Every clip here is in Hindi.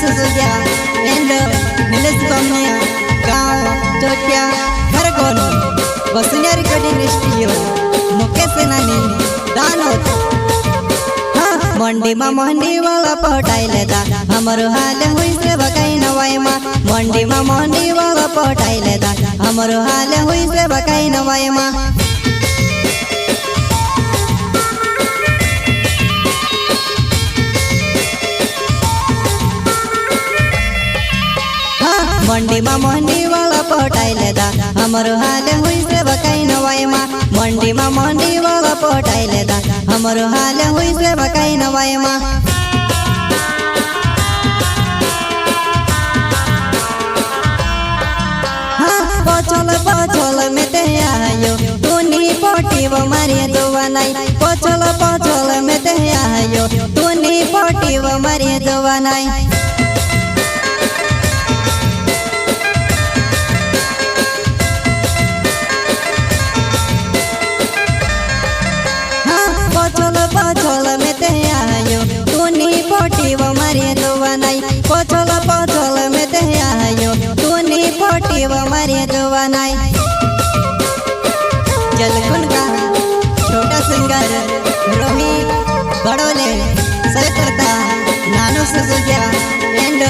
सुसुग्या एंड नीलेश बमनिया गाँव चोटिया खरगोन वसुनिया रिकॉर्डिंग स्टूडियो मुकेश नानी दानोद मंडी वाला पटाई लेदा हमरो हाल हुई से बकाई नवाई मा मंडी वाला पटाई लेदा हमरो हाल हुई से बकाई नवाई मा मंडी वाला पटाई लेदा हमरो हाल हुई से बकाई नवाई मा मंडी वाला पटाई लेदा हमरो हाल हुई से बकाई नवाई मा पचल में ते आयो तूनी पोटी वो मारी दुआ नहीं पचल में ते आयो तूनी पोटी वो मारी दुआ नहीं पचल में ते आयो तूनी पोटी वो मारी दुआ नहीं पचल में ते आयो तूनी पोटी वो मारी दुआ नहीं जलकुन का छोटा सिंगर रोही बड़ोले सरकता नानो सुसुग्या एंड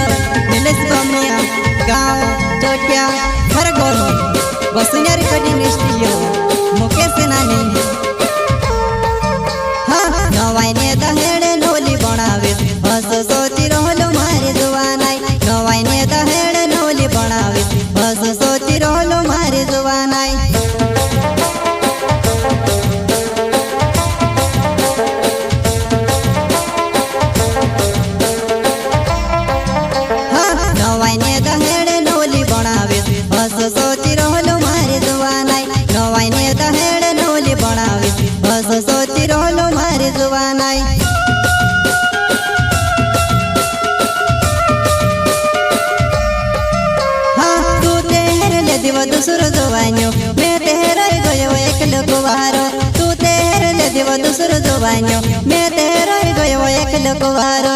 नीलेश बमनिया गाँव चोटिया खरगोन वसुनिया रिकॉर्डिंग स्टूडियो मुकेश नानी नवाई ने दहेड़े नोली बनावे हस सोची रोलो मारे दुआ नहीं नवाई ने दहेड़े नोली बनावे हस सोची रोलो मारे दुआ नहीं नवाई ने दहेड़े नोली बनावे हस सोची रोलो मारे दुआ नहीं नवाई ने दहेड़े नोली बनावे हस सोची रोलो मारे दुआ नहीं तू तेरे ले दिव दूसरो दुआन्यो मैं तेरे गयो एक लकुवारो तू तेरे ले दिव दूसरो दुआन्यो मैं तेरे गयो एक लकुवारो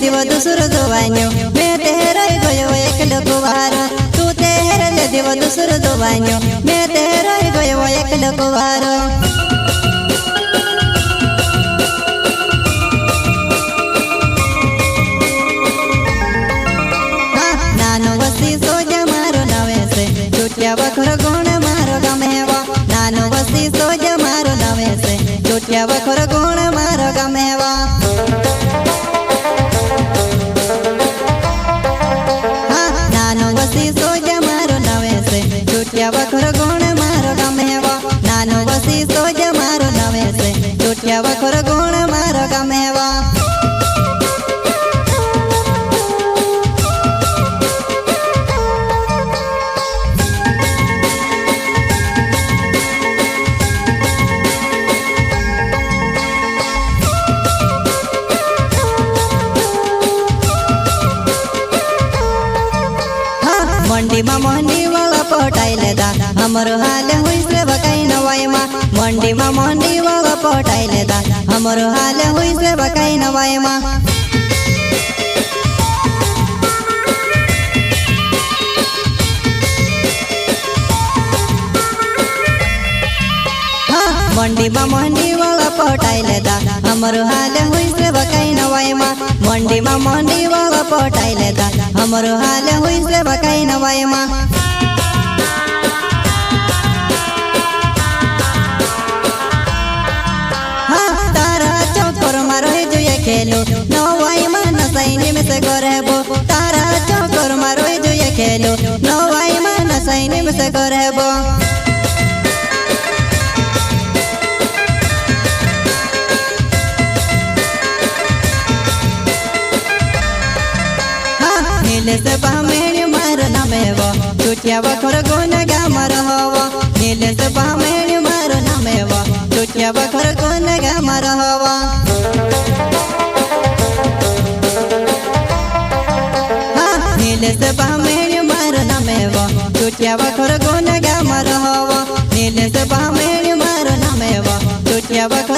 दिव दूसरो दुआन्यो मैं तेरे गयो एक लकुवारो तू तेरे ले दिव दूसरो दुआन्यो मैं तेरे गयो एक लकुवारो नानो वसी सोजा मारो नवे से चुटिया बखर गुण मारो गमेवा नानो वसी सोजा मारो नवे से चुटिया बखर गुण मारो गमेवा सोजा मारो नवे से चुटिया बखर गुण मारो गमेवा नानो वसी सोजा मारो नवे से चुटिया बखर गुण मारो गमेवा मंडी वाला पटाई लेदा हमरो हाल हुई से बकाई नवाई मा मंडी वाला पटाई लेदा हमरो हाल हुई से बकाई नवाई मा मंडी वाला पटाई लेदा हमरो हाल हुई से बकाई नवाई मा मंडी वाला पटाई लेदा हमरो हाल हुई से बकाई नवाई मा तारा चौकर मारो जो ये खेलो नवाई मा नसाइनी में से गोरेबो तारा चौकर मारो जो ये खेलो नवाई मा नसाइनी में से गोरेबो नीलेश बमेड़ी मार नमेवा चुटिया बखर गुण गामर हवा नीलेश बमेड़ी मार नमेवा चुटिया बखर गुण गामर हवा नीलेश बमेड़ी मार नमेवा चोटिया बखर गोन गा मर हवा नीलेश बामेण मार नामेवा चोटिया बखर